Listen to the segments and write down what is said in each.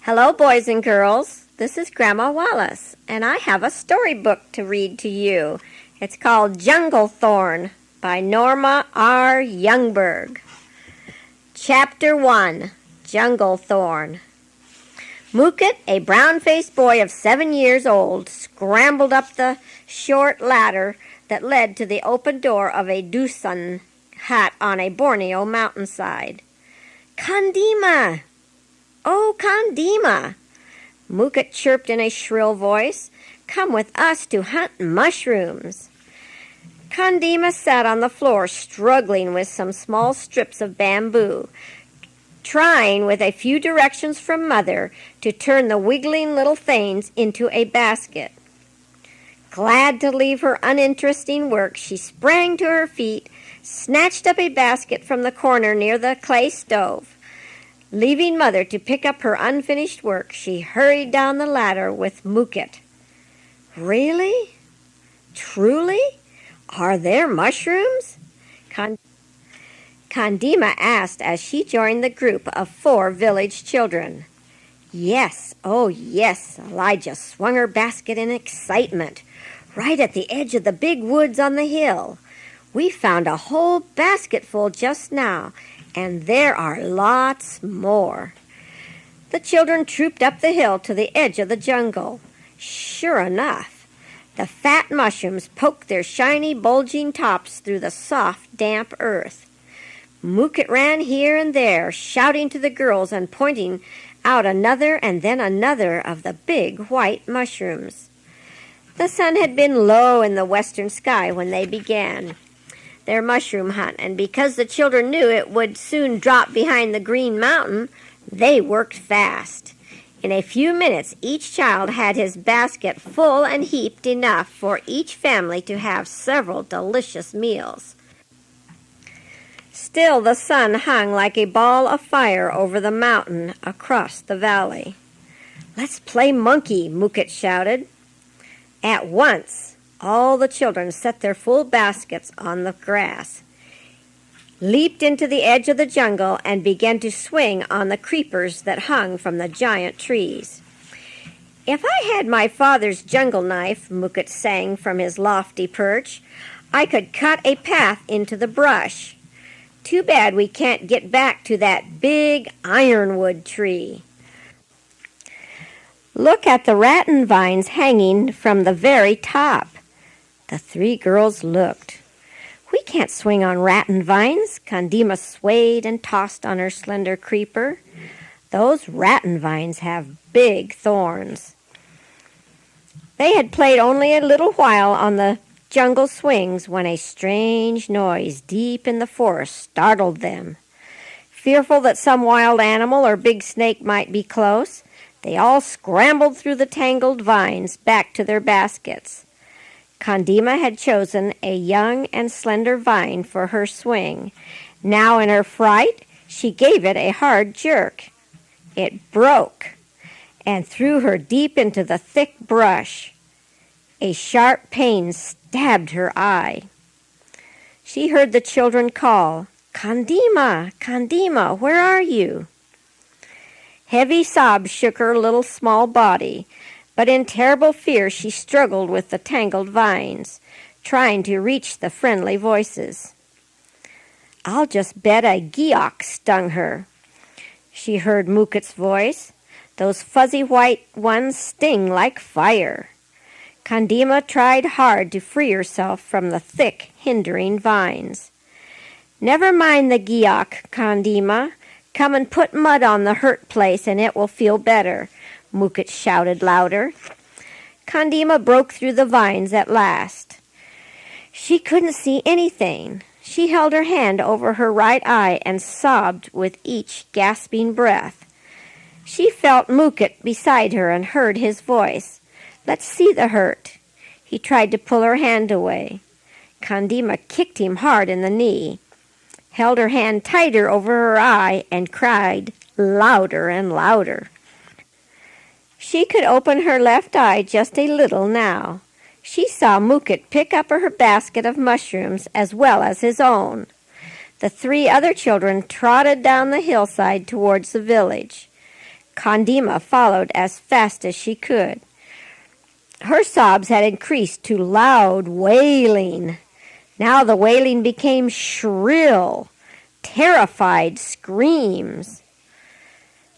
Hello, boys and girls. This is Grandma Wallace, and I have a storybook to read to you. It's called Jungle Thorn by Norma R. Youngberg. Chapter 1, Jungle Thorn. Mookit, a brown-faced boy of 7 years old, scrambled up the short ladder that led to the open door of a dusun hut on a Borneo mountainside. Kondima! Oh, Kondima! Mookit chirped in a shrill voice. Come with us to hunt mushrooms. Kondima sat on the floor, struggling with some small strips of bamboo, trying with a few directions from Mother to turn the wiggling little things into a basket. Glad to leave her uninteresting work, she sprang to her feet, snatched up a basket from the corner near the clay stove. Leaving Mother to pick up her unfinished work, she hurried down the ladder with Mookit. Really? Truly? Are there mushrooms? Kondima asked as she joined the group of 4 village children. Yes, oh yes, Elijah swung her basket in excitement. Right at the edge of the big woods on the hill. We found a whole basketful just now, and there are lots more. The children trooped up the hill to the edge of the jungle. Sure enough, the fat mushrooms poked their shiny, bulging tops through the soft, damp earth. Mookit ran here and there, shouting to the girls and pointing out another and then another of the big white mushrooms. The sun had been low in the western sky when they began their mushroom hunt, and because the children knew it would soon drop behind the green mountain, they worked fast. In a few minutes, each child had his basket full and heaped enough for each family to have several delicious meals. Still, the sun hung like a ball of fire over the mountain across the valley. Let's play monkey, Mookit shouted. At once, all the children set their full baskets on the grass, leaped into the edge of the jungle, and began to swing on the creepers that hung from the giant trees. If I had my father's jungle knife, Mookit sang from his lofty perch, I could cut a path into the brush. Too bad we can't get back to that big ironwood tree. Look at the rattan vines hanging from the very top. The 3 girls looked. We can't swing on rattan vines. Kondima swayed and tossed on her slender creeper. Those rattan vines have big thorns. They had played only a little while on the jungle swings when a strange noise deep in the forest startled them. Fearful that some wild animal or big snake might be close, they all scrambled through the tangled vines back to their baskets. Kondima had chosen a young and slender vine for her swing. Now in her fright, she gave it a hard jerk. It broke and threw her deep into the thick brush. A sharp pain stabbed her eye. She heard the children call, Kondima, Kondima, where are you? Heavy sobs shook her little small body, but in terrible fear she struggled with the tangled vines, trying to reach the friendly voices. I'll just bet a geok stung her. She heard Mookit's voice. Those fuzzy white ones sting like fire. Kondima tried hard to free herself from the thick, hindering vines. Never mind the geok, Kondima. Come and put mud on the hurt place and it will feel better, Mookit shouted louder. Kondima broke through the vines at last. She couldn't see anything. She held her hand over her right eye and sobbed with each gasping breath. She felt Mookit beside her and heard his voice. Let's see the hurt. He tried to pull her hand away. Kondima kicked him hard in the knee, held her hand tighter over her eye, and cried louder and louder. She could open her left eye just a little now. She saw Mookit pick up her basket of mushrooms as well as his own. The 3 other children trotted down the hillside towards the village. Kondima followed as fast as she could. Her sobs had increased to loud wailing. Now the wailing became shrill, terrified screams.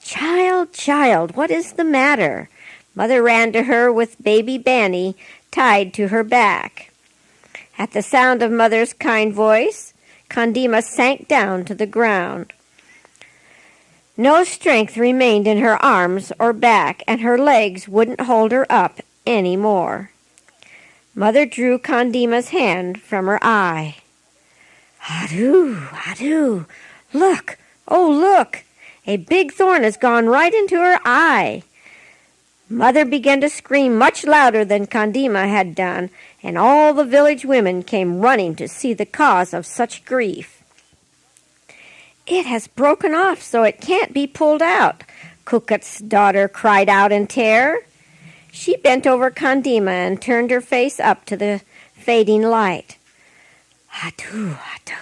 "Child, child, what is the matter?" Mother ran to her with baby Banny tied to her back. At the sound of Mother's kind voice, Kondima sank down to the ground. No strength remained in her arms or back, and her legs wouldn't hold her up any more. Mother drew Kondima's hand from her eye. "Adoo, Adoo, look, oh look, a big thorn has gone right into her eye." Mother began to scream much louder than Kondima had done, and all the village women came running to see the cause of such grief. "It has broken off so it can't be pulled out," Mookit's daughter cried out in terror. She bent over Kondima and turned her face up to the fading light. "Adoo, Adoo."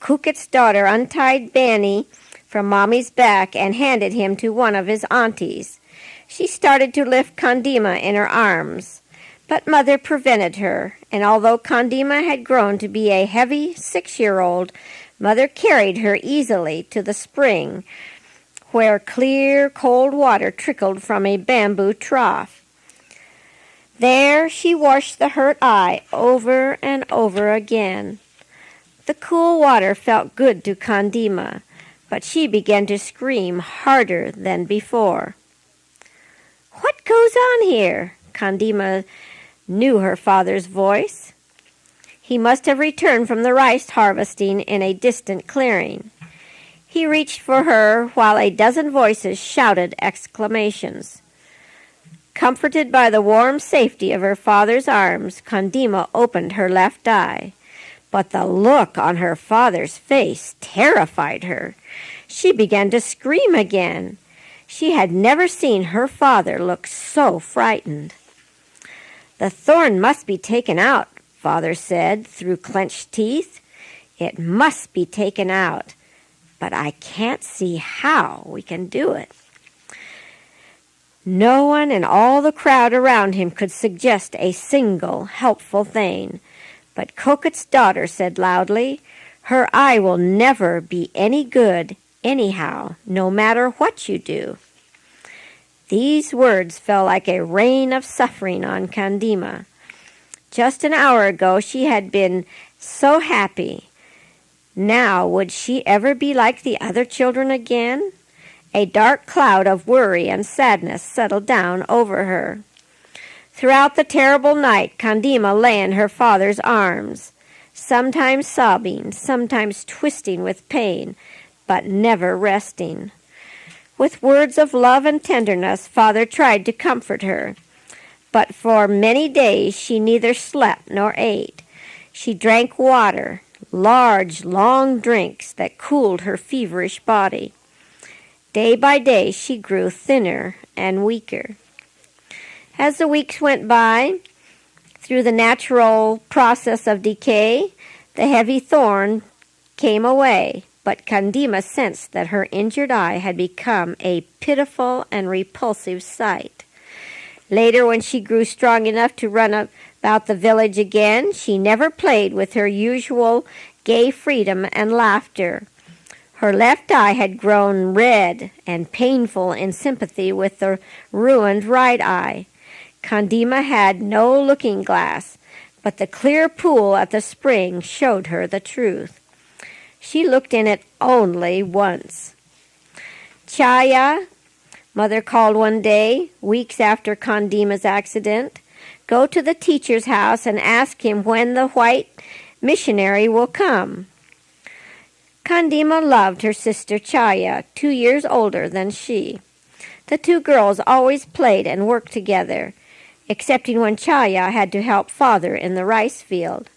Mookit's daughter untied Banny from Mommy's back and handed him to one of his aunties. She started to lift Kondima in her arms, but Mother prevented her, and although Kondima had grown to be a heavy 6-year-old, Mother carried her easily to the spring, where clear, cold water trickled from a bamboo trough. There she washed the hurt eye over and over again. The cool water felt good to Kondima, but she began to scream harder than before. "What goes on here?" Kondima knew her father's voice. He must have returned from the rice harvesting in a distant clearing. He reached for her while a dozen voices shouted exclamations. Comforted by the warm safety of her father's arms, Kondima opened her left eye. But the look on her father's face terrified her. She began to scream again. She had never seen her father look so frightened. "The thorn must be taken out," Father said through clenched teeth. "It must be taken out, but I can't see how we can do it." No one in all the crowd around him could suggest a single helpful thing, but Mookit's daughter said loudly, "Her eye will never be any good anyhow, no matter what you do." These words fell like a rain of suffering on Kondima. Just an hour ago she had been so happy. Now would she ever be like the other children again? A dark cloud of worry and sadness settled down over her. Throughout the terrible night, Kondima lay in her father's arms, sometimes sobbing, sometimes twisting with pain, but never resting. With words of love and tenderness, Father tried to comfort her, but for many days she neither slept nor ate. She drank water, large, long drinks that cooled her feverish body. Day by day she grew thinner and weaker. As the weeks went by, through the natural process of decay, the heavy thorn came away, but Kondima sensed that her injured eye had become a pitiful and repulsive sight. Later, when she grew strong enough to run about the village again, she never played with her usual gay freedom and laughter. Her left eye had grown red and painful in sympathy with the ruined right eye. Kondima had no looking-glass, but the clear pool at the spring showed her the truth. She looked in it only once. "Chaya," Mother called one day, weeks after Kondima's accident, "go to the teacher's house and ask him when the white missionary will come." Kondima loved her sister Chaya, 2 years older than she. The two girls always played and worked together, excepting when Chaya had to help Father in the rice field.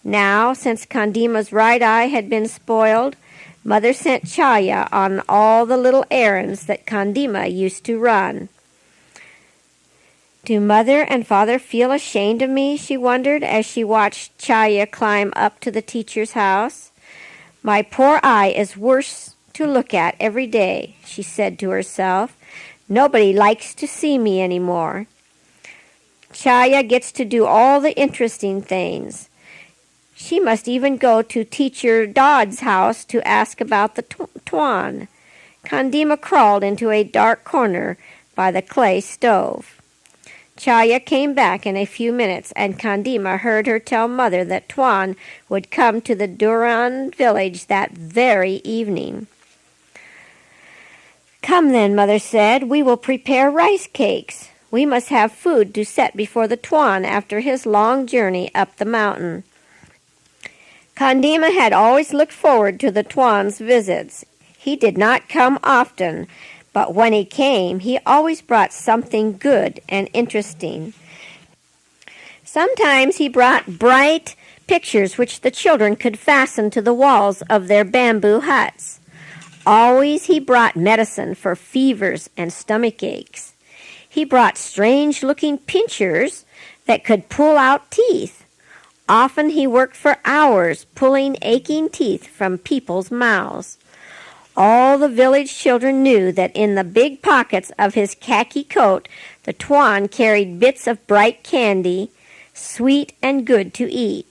Now, since Kondima's right eye had been spoiled, Mother sent Chaya on all the little errands that Kondima used to run. "Do Mother and Father feel ashamed of me?" she wondered as she watched Chaya climb up to the teacher's house. "My poor eye is worse to look at every day, she said to herself. Nobody likes to see me anymore. Chaya gets to do all the interesting things. She must even go to Teacher Dodd's house to ask about the Tuan. Kondima crawled into a dark corner by the clay stove. Chaya came back in a few minutes, and Kondima heard her tell Mother that Tuan would come to the Duran village that very evening. Come then, Mother said, we will prepare rice cakes. We must have food to set before the Tuan after his long journey up the mountain. Kondima had always looked forward to the Tuan's visits. He did not come often, but when he came, he always brought something good and interesting. Sometimes he brought bright pictures which the children could fasten to the walls of their bamboo huts. Always he brought medicine for fevers and stomach aches. He brought strange-looking pincers that could pull out teeth. Often he worked for hours pulling aching teeth from people's mouths. All the village children knew that in the big pockets of his khaki coat the Tuan carried bits of bright candy, sweet and good to eat.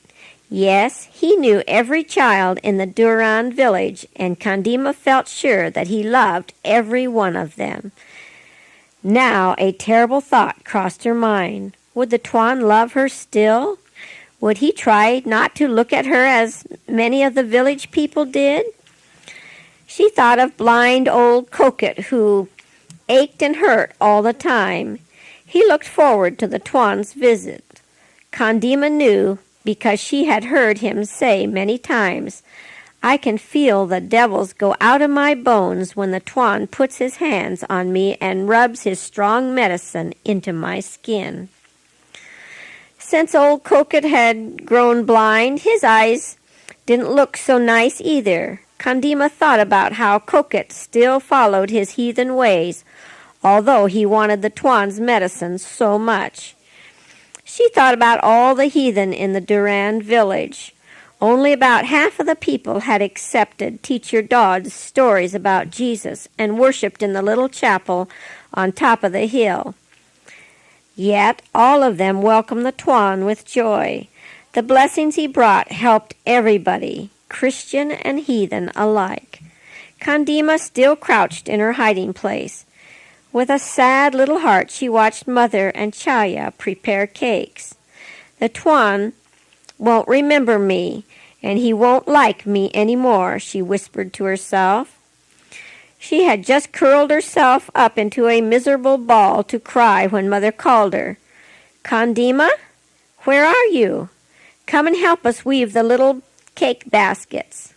Yes, he knew every child in the Duran village, and Kondima felt sure that he loved every one of them. Now a terrible thought crossed her mind. Would the Tuan love her still? Would he try not to look at her as many of the village people did? She thought of blind old Mookit, who ached and hurt all the time. He looked forward to the Tuan's visit. Kondima knew, because she had heard him say many times, I can feel the devils go out of my bones when the Tuan puts his hands on me and rubs his strong medicine into my skin. Since old Mookit had grown blind, his eyes didn't look so nice either. Kondima thought about how Mookit still followed his heathen ways, although he wanted the Tuan's medicine so much. She thought about all the heathen in the Duran village. Only about half of the people had accepted Teacher Dodd's stories about Jesus and worshipped in the little chapel on top of the hill. Yet all of them welcomed the Tuan with joy. The blessings he brought helped everybody, Christian and heathen alike. Kondima still crouched in her hiding place. With a sad little heart she watched Mother and Chaya prepare cakes. The Tuan won't remember me, and he won't like me any more, she whispered to herself. She had just curled herself up into a miserable ball to cry when Mother called her. Kondima, where are you? Come and help us weave the little cake baskets.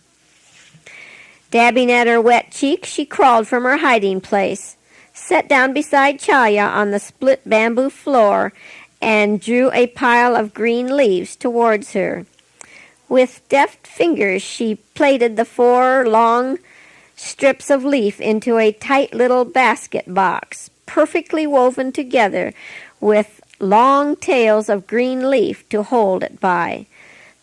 Dabbing at her wet cheek, she crawled from her hiding place, sat down beside Chaya on the split bamboo floor, and drew a pile of green leaves towards her. With deft fingers she plaited the 4 long strips of leaf into a tight little basket box, perfectly woven together, with long tails of green leaf to hold it by.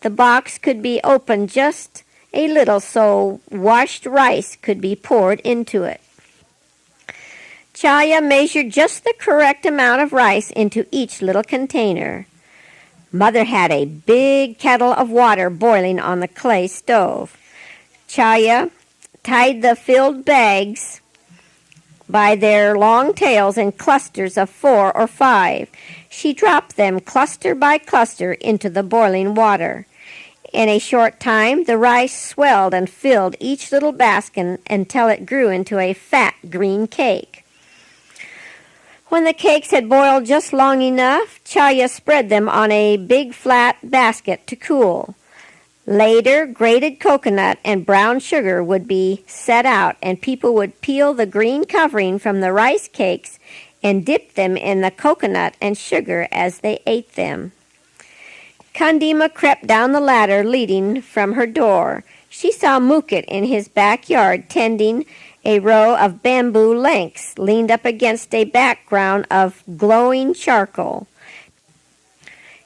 The box could be opened just a little so washed rice could be poured into it. Chaya measured just the correct amount of rice into each little container. Mother had a big kettle of water boiling on the clay stove. Chaya tied the filled bags by their long tails in clusters of 4 or 5. She dropped them cluster by cluster into the boiling water. In a short time, the rice swelled and filled each little basket until it grew into a fat green cake. When the cakes had boiled just long enough, Chaya spread them on a big flat basket to cool. Later, grated coconut and brown sugar would be set out, and people would peel the green covering from the rice cakes and dip them in the coconut and sugar as they ate them. Kondima crept down the ladder leading from her door. She saw Mookit in his backyard tending a row of bamboo lengths leaned up against a background of glowing charcoal.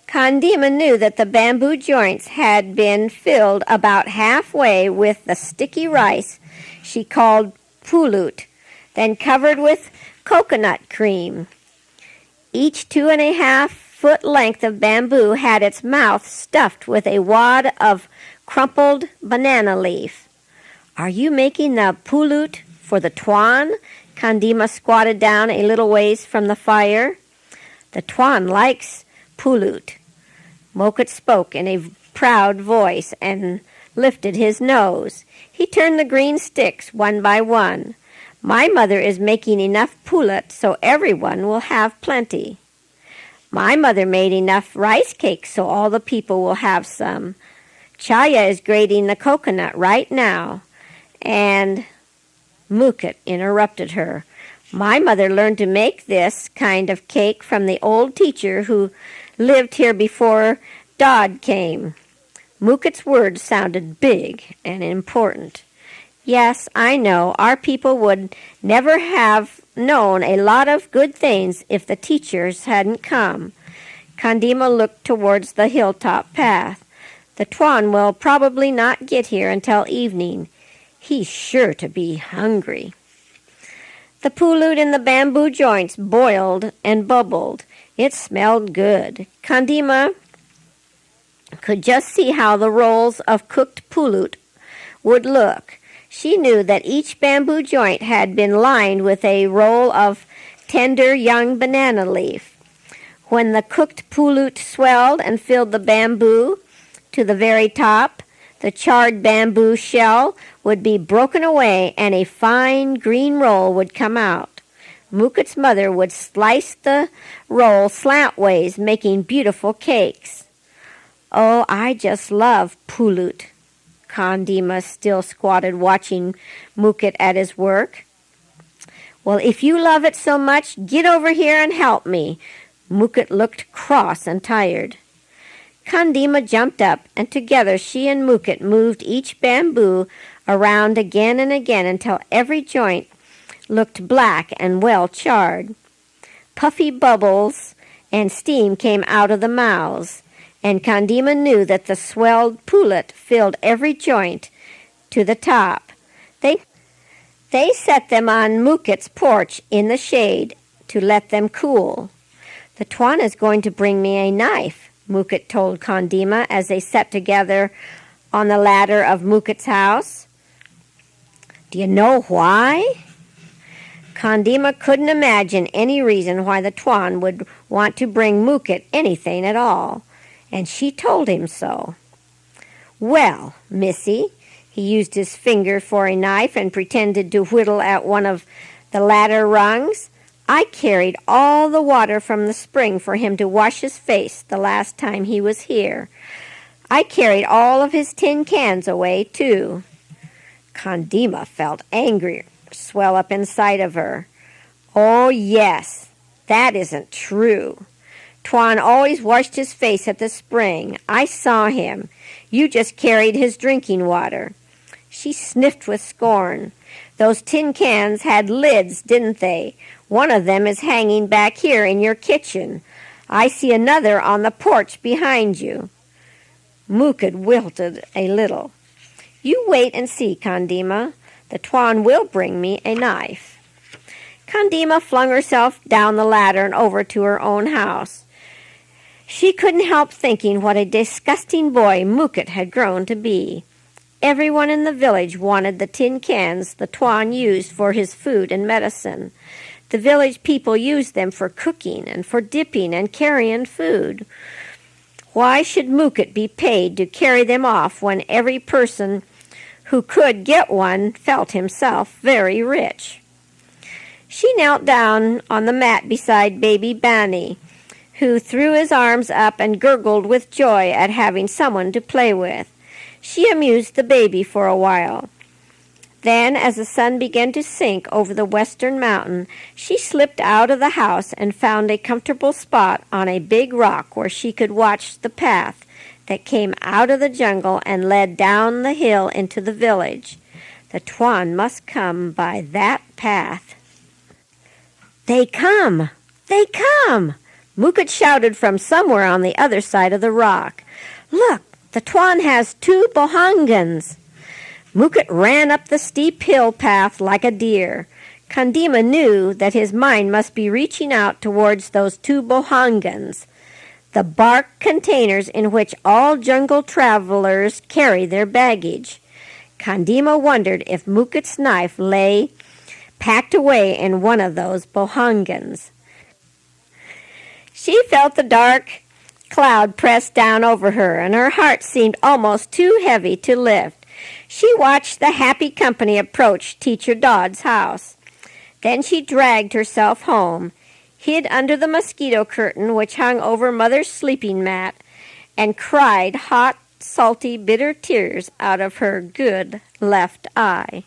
Kondima knew that the bamboo joints had been filled about halfway with the sticky rice she called pulut, then covered with coconut cream. Each 2.5-foot length of bamboo had its mouth stuffed with a wad of crumpled banana leaf. "Are you making the pulut for the Tuan?" Kondima squatted down a little ways from the fire. "The Tuan likes pulut." Mookit spoke in a proud voice and lifted his nose. He turned the green sticks one by one. "My mother is making enough pulut so everyone will have plenty. My mother made enough rice cakes so all the people will have some. Chaya is grating the coconut right now." And Mookit interrupted her. "My mother learned to make this kind of cake from the old teacher who lived here before Dodd came." Mookit's words sounded big and important. "Yes, I know. Our people would never have known a lot of good things if the teachers hadn't come." Kondima looked towards the hilltop path. "The Tuan will probably not get here until evening. He's sure to be hungry." The pulut in the bamboo joints boiled and bubbled. It smelled good. Kondima could just see how the rolls of cooked pulut would look. She knew that each bamboo joint had been lined with a roll of tender young banana leaf. When the cooked pulut swelled and filled the bamboo to the very top, the charred bamboo shell would be broken away and a fine green roll would come out. Mookit's mother would slice the roll slantways, making beautiful cakes. "Oh, I just love pulut." Kondima still squatted watching Mookit at his work. "Well, if you love it so much, get over here and help me." Mookit looked cross and tired. Kondima jumped up, and together she and Mookit moved each bamboo around again and again until every joint looked black and well charred. Puffy bubbles and steam came out of the mouths, and Kondima knew that the swelled pulut filled every joint to the top. They set them on Mookit's porch in the shade to let them cool. "The Tuan is going to bring me a knife," Mookit told Kondima as they sat together on the ladder of Mookit's house. "Do you know why?" Kondima couldn't imagine any reason why the Tuan would want to bring Mookit anything at all, and she told him so. "Well, Missy," he used his finger for a knife and pretended to whittle at one of the ladder rungs. "I carried all the water from the spring for him to wash his face the last time he was here. I carried all of his tin cans away, too." Kondima felt anger swell up inside of her. "Oh, yes, that isn't true. Tuan always washed his face at the spring. I saw him. You just carried his drinking water." She sniffed with scorn. "Those tin cans had lids, didn't they? One of them is hanging back here in your kitchen. I see another on the porch behind you." Mookit wilted a little. "You wait and see, Kondima. The Tuan will bring me a knife." Kondima flung herself down the ladder and over to her own house. She couldn't help thinking what a disgusting boy Mookit had grown to be. Everyone in the village wanted the tin cans the Tuan used for his food and medicine. The village people used them for cooking and for dipping and carrying food. Why should Mookit be paid to carry them off when every person who could get one felt himself very rich? She knelt down on the mat beside baby Bani, who threw his arms up and gurgled with joy at having someone to play with. She amused the baby for a while. Then, as the sun began to sink over the western mountain, she slipped out of the house and found a comfortable spot on a big rock where she could watch the path that came out of the jungle and led down the hill into the village. The Tuan must come by that path. "They come! They come!" Mookit shouted from somewhere on the other side of the rock. "Look, the Tuan has 2 bohongans." Mookit ran up the steep hill path like a deer. Kondima knew that his mind must be reaching out towards those 2 bohongans, the bark containers in which all jungle travelers carry their baggage. Kondima wondered if Mookit's knife lay packed away in one of those bohongans. She felt the dark cloud press down over her, and her heart seemed almost too heavy to lift. She watched the happy company approach Teacher Dodd's house. Then she dragged herself home, hid under the mosquito curtain which hung over Mother's sleeping mat, and cried hot, salty, bitter tears out of her good left eye.